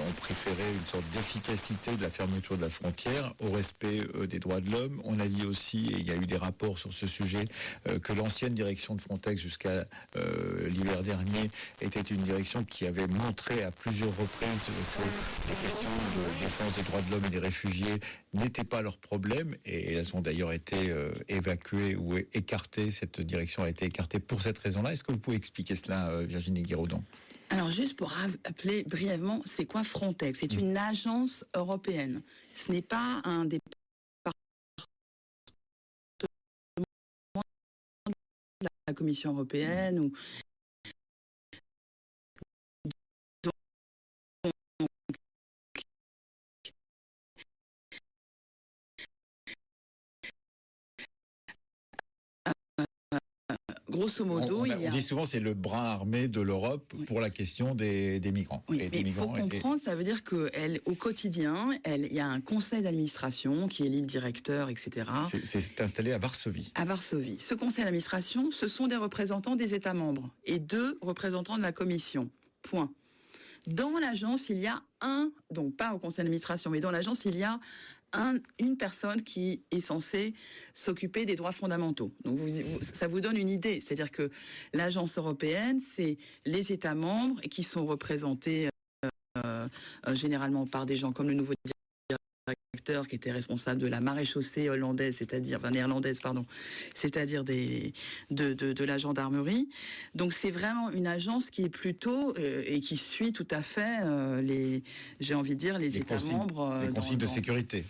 ont préféré une sorte d'efficacité de la fermeture de la frontière au respect des droits de l'homme. On a dit aussi, et il y a eu des rapports sur ce sujet, que l'ancienne direction de Frontex jusqu'à l'hiver dernier était une direction qui avait montré à plusieurs reprises que les questions de défense des droits de l'homme et des réfugiés n'étaient pas leur problème, et elles ont d'ailleurs été évacuées ou écartées. Cette direction a été écartée pour cette raison-là. Est-ce que vous pouvez expliquer cela, Virginie Guiraudon ? Alors, juste pour rappeler brièvement, c'est quoi Frontex ? C'est une agence européenne. Ce n'est pas un département de la Commission européenne ou grosso modo, on dit souvent c'est le bras armé de l'Europe pour la question des migrants. Oui, mais il faut comprendre, ça veut dire qu'au quotidien, il y a un conseil d'administration qui élit le directeur, etc. C'est installé à Varsovie. À Varsovie. Ce conseil d'administration, ce sont des représentants des États membres et 2 représentants de la Commission. Point. Dans l'agence, il y a donc pas au conseil d'administration, mais dans l'agence, il y a une personne qui est censée s'occuper des droits fondamentaux. Donc ça vous donne une idée. C'est-à-dire que l'agence européenne, c'est les États membres qui sont représentés généralement par des gens comme le nouveau directeur qui était responsable de la maréchaussée néerlandaise, c'est-à-dire de la gendarmerie. Donc c'est vraiment une agence qui est plutôt et qui suit tout à fait les États membres. Les consignes de sécurité.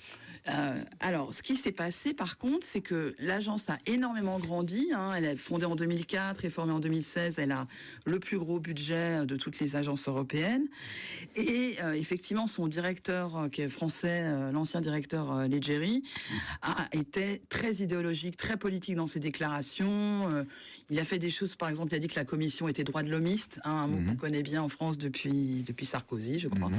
Alors, ce qui s'est passé, par contre, c'est que l'agence a énormément grandi. Elle est fondée en 2004 et formée en 2016. Elle a le plus gros budget de toutes les agences européennes. Et effectivement, son directeur, qui est français, l'ancien directeur Leggeri, était très idéologique, très politique dans ses déclarations. Il a fait des choses, par exemple, il a dit que la commission était droit de l'homiste, un mot qu'on connaît bien en France depuis Sarkozy, je crois.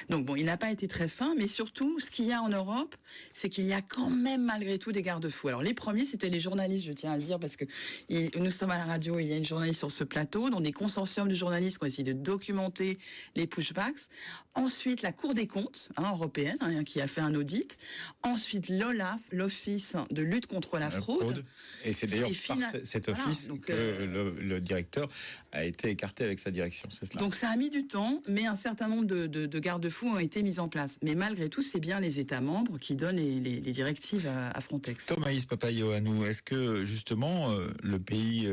Donc bon, il n'a pas été très fin, mais surtout, ce qu'il y a en Europe, c'est qu'il y a quand même malgré tout des garde-fous. Alors les premiers, c'était les journalistes, je tiens à le dire, parce que nous sommes à la radio, il y a une journaliste sur ce plateau, dont des consortiums de journalistes qui ont essayé de documenter les pushbacks. Ensuite, la Cour des comptes européenne, qui a fait un audit. Ensuite, l'OLAF, l'Office de lutte contre la fraude. Et c'est d'ailleurs par cet office que le directeur a été écarté avec sa direction, c'est cela. Donc ça a mis du temps, mais un certain nombre de garde-fous ont été mis en place. Mais malgré tout, c'est bien les États membres qui donnent les directives à Frontex. Thomaïs Papaioannou, est-ce que justement le pays